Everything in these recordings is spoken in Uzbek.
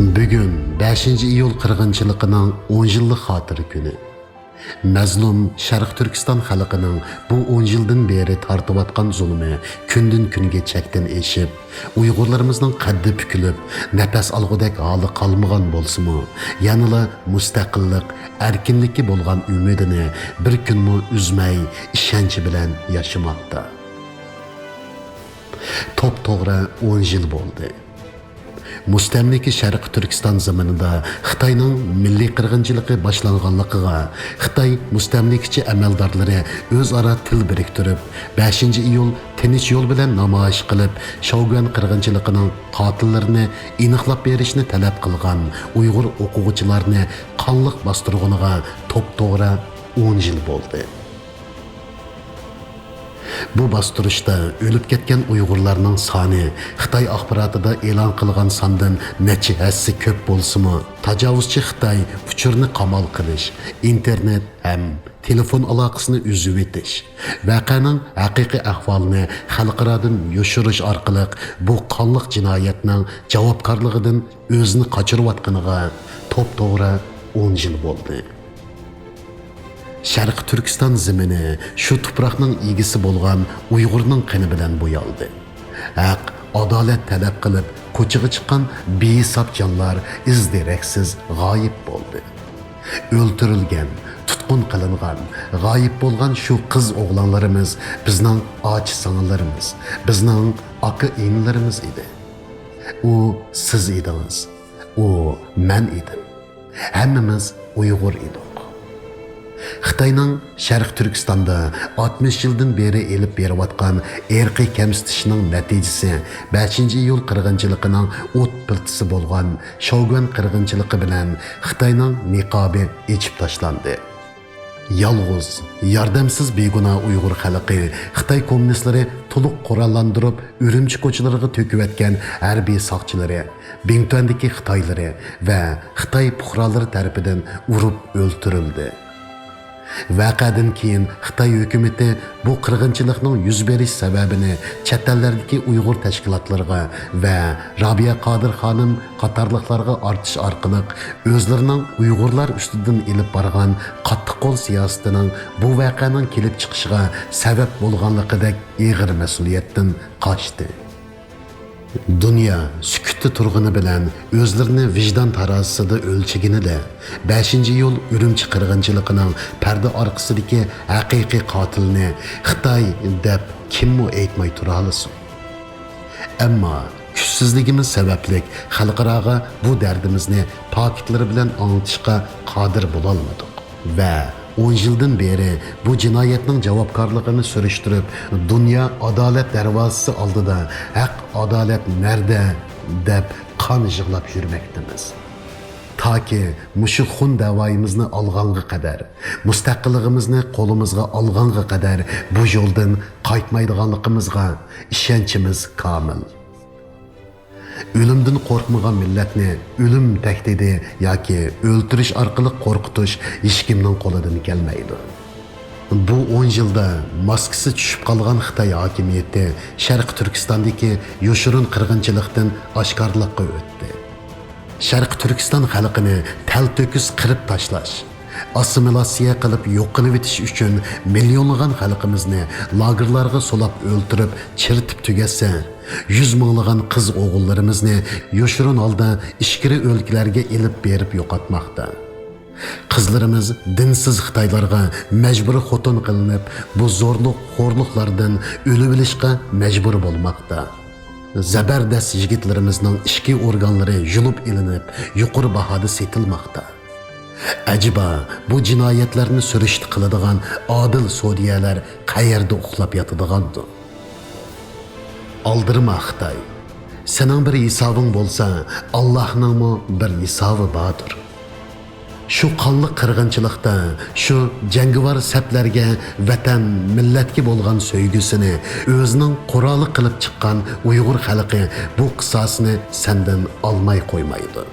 Bugun 5-iyul qirg'inchiligining 10 yillik xotira kuni. Mazlum Sharq Turkiston xalqining bu 10 yildan beri tortayotgan zulmi kundan kunga chekdan eshib, Uyg'urlarimizning qaddi bukilib, nafas olgudek holi qolmagan bo'lsa-mu, yanada mustaqillik, erkinlikka bo'lgan umidini bir kunmi uzmay, ishonchi bilan yashamoqda. To'p-to'g'ri 10 yil bo'ldi. Mustamlika Sharq Turkiston zaminida Xitoyning milliy qirg'inchiligi boshlanganligiga Xitoy mustamlikachi amaldorlari o'zaro til biriktirib 5-iyul tinch yo'l bilan namoyish qilib, Shogun qirg'inchiligining qotillarini aniqlab berishni talab qilgan Uyg'ur o'quvchilarni qonliq bostirganiga to'p-to'g'ri 10 yil bo'ldi. Bu bastırışda ölüp ketken Uygurlarının sani Xitay axbaratida e'lon qilgan sondan necha hassi ko'p bo'lsa-mu, tajovuzchi Xitoy uchurni qamal qilish, internet ham telefon aloqasini uzib etish, voqeaning haqiqiy ahvolini xalqaradan yoshirish orqali bu qonliq jinoyatning javobgarligidan o'zini qochirayotganiga to'p-to'g'ri 10 yil bo'ldi. Sharq Turkiston zemini shu tuproqning egisi bo'lgan Uyg'urning qini bilan bo'yaldi. Haq, adolat talab qilib ko'chaga chiqqan behisob jonlar izdiraksiz g'oyib bo'ldi. O'ltirilgan, tutqun qilingan, g'oyib bo'lgan shu qiz o'g'lonlarimiz bizning och singillarimiz, bizning aka inilarimiz edi. U siz edingiz, u men edim. Hammamiz Uyg'ur edik. Xitoyning Sharq Turkistonda 60 yildan beri elib berayotgan erkiy kamsitishning natijasi 5-iyul qirg'inchiligining o't piltisi bo'lgan Shogun qirg'inchiligi bilan Xitoyning niqobi echib tashlandi. Yolg'iz, yordamsiz beguna Uyg'ur xalqi Xitoy kommunistlari to'liq qurollantirib, Urumchi ko'chalariga to'kiyotgan harbiy soqchilari, Bingtuandagi Xitoylari va Xitoy puhrolari tarafidan urib o'ltirildi. Vaqadan keyin Xitoy hukumati bu qirg'inchilikning yuz berish sababini chet ellardagi Uyg'ur tashkilotlariga va Robiya Qodir xonim qatorliqlarga ortish orqali o'zlarining Uyg'urlar ustidan ilib borgan qattiq qo'l siyosatining bu voqeaning kelib chiqishiga sabab bo'lganligidek ig'ir mas'uliyatdan qochdi. Dünya sükutda turg'ini bilan o'zlarini vijdon tarozisida o'lchaganida 5-iyul Urumchi qirg'inchiligining parda orqasidagi haqiqiy qotilni Xitoy deb kimmi aytmay tura olsin. Ammo kuchsizligimiz sababli xalqaroga bu dardimizni pakitlari bilan anglitishga qodir bo'la olmadik va 10 yildan beri bu jinoyatning javobgarligini surishtirib, dunyo adolat darvozasi oldida haq adolat nerede deb qon yig'lab yurmoqdamiz. Taki mushu xun davoyimizni olganga qadar, mustaqilligimizni qo'limizga olganga qadar bu yo'ldan qaytmaydiganligimizga ishonchimiz komil. Ölümden korkmagan milletni ölüm tehdidi yoki o'ltirish orqali qo'rqitish hech kimning qo'lidan kelmaydi. Bu 10 yilda maskasi tushib qolgan Xitoy hokimiyati Sharq Turkistondagi yoshirin qirg'inchilikdan oshkorlikqa o'tdi. Sharq Turkiston xalqini talto'kis qirib tashlash, assimilyatsiya qilib yo'q qilib etish uchun millionlagan xalqimizni lagerlarga solab o'ltirib, chiritib tugasa, 100 minglagan qiz o'g'illarimizni yoshirin holda ishkiri o'lkalarga ilib berib yo'qotmoqda. Qizlarimiz dinsiz Xitoylarga majburiy xotin qilinib, bu zo'rliq, xo'rliqlardan o'lib olishga majbur bo'lmoqda. Zabardast yigitlarimizning ishki organlari yulib ilinib, yuqori bahoda setilmoqda. Acaba bu jinoyatlarni surishti qiladigan adil sodiyalar qayerda uxlab yotadigandir? Aldırma Xitoy. Senin bir hisobing bo'lsa, Allohning bir hisobi bordir. Shu qonli qirg'inchilikda, shu jangovar saplarga vatan, millatga bo'lgan sevgisini o'zining quroli qilib chiqqan Uyg'ur xalqi bu qissasini sendan olmay qo'ymaydi.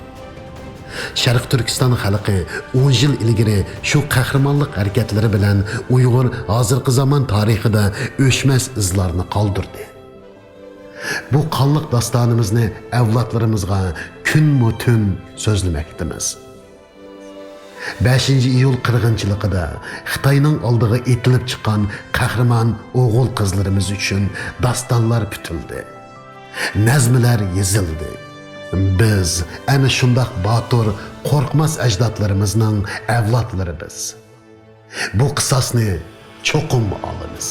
Sharq Turkiston xalqi 10 yil ilgari shu qahramonlik harakatlari bilan Uyg'ur hozirgi zamon tarixida o'chmas izlarni qoldirdi. Bu qonliq dostonimizni avlodlarimizga kunmu tun so'zlamoqdamiz. 5 iyul qirg'inchiligida Xitoyning oldiga etilib chiqqan qahramon o'g'il qizlarimiz uchun dastonlar bitildi. Nazmlar yozildi. Biz ana shundoq botur, qo'rqmas ajdodlarimizning avlodlari biz. Bu qisosni cho'qim olamiz.